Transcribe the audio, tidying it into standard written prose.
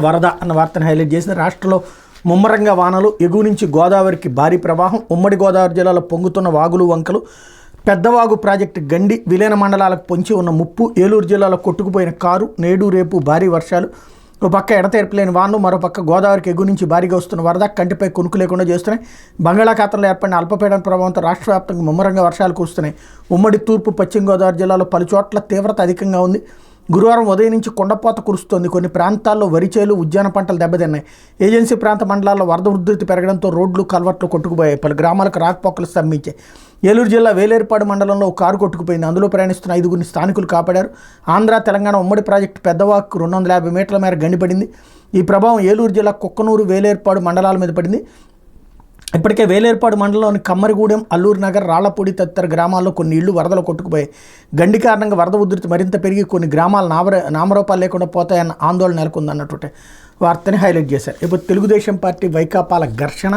వరద అన్న వార్తను హైలైట్ చేసిన రాష్ట్రంలో ముమ్మరంగా వానలు, ఎగువ నుంచి గోదావరికి భారీ ప్రవాహం, ఉమ్మడి గోదావరి జిల్లాలో పొంగుతున్న వాగులు వంకలు, పెద్దవాగు ప్రాజెక్టు గండి, విలీన మండలాలకు పొంచి ఉన్న ముప్పు, ఏలూరు జిల్లాలో కొట్టుకుపోయిన కారు, నేడు రేపు భారీ వర్షాలు, ఒక పక్క ఎడతెరపలేని వానలు, మరోపక్క గోదావరికి ఎగువ నుంచి భారీగా వస్తున్న వరద కంటిపై కొనుక్కు లేకుండా చేస్తున్నాయి. బంగాళాఖాతంలో ఏర్పడిన అల్పపీడన ప్రభావంతో రాష్ట్ర వ్యాప్తంగా ముమ్మరంగా వర్షాలు కురుస్తున్నాయి. ఉమ్మడి తూర్పు పశ్చిమ గోదావరి జిల్లాలో పలు చోట్ల తీవ్రత అధికంగా ఉంది. గురువారం ఉదయం నుంచి కొండపోత కురుస్తోంది. కొన్ని ప్రాంతాల్లో వరిచేలు, ఉద్యాన పంటలు దెబ్బతిన్నాయి. ఏజెన్సీ ప్రాంత మండలాల్లో వరద ఉధృతి పెరగడంతో రోడ్లు, కల్వర్ట్లు కొట్టుకుపోయాయి. పలు గ్రామాలకు రాకపోకలు స్తంభించాయి. ఏలూరు జిల్లా వేలేరుపాడు మండలంలో ఒక కారు కొట్టుకుపోయింది. అందులో ప్రయాణిస్తున్న 5గురిని స్థానికులు కాపాడారు. ఆంధ్ర, తెలంగాణ ఉమ్మడి ప్రాజెక్టు పెద్దవాకు 250 మీటర్ల మేర గండిపడింది. ఈ ప్రభావం ఏలూరు జిల్లా కుక్కనూరు, వేలేరుపాడు మండలాల మీద పడింది. ఇప్పటికే వేలేరుపాడు మండలంలోని కమ్మరిగూడెం, అల్లూరు నగర్, రాళ్లపూడి తదితర గ్రామాల్లో కొన్ని ఇళ్లు వరదలు కొట్టుకుపోయాయి. గండి కారణంగా వరద ఉధృతి మరింత పెరిగి కొన్ని గ్రామాలు నామరూపాలు లేకుండా పోతాయన్న ఆందోళన నెలకొందన్నటువంటి వార్తని హైలైట్ చేశారు. ఇప్పుడు తెలుగుదేశం పార్టీ వైకాపాల ఘర్షణ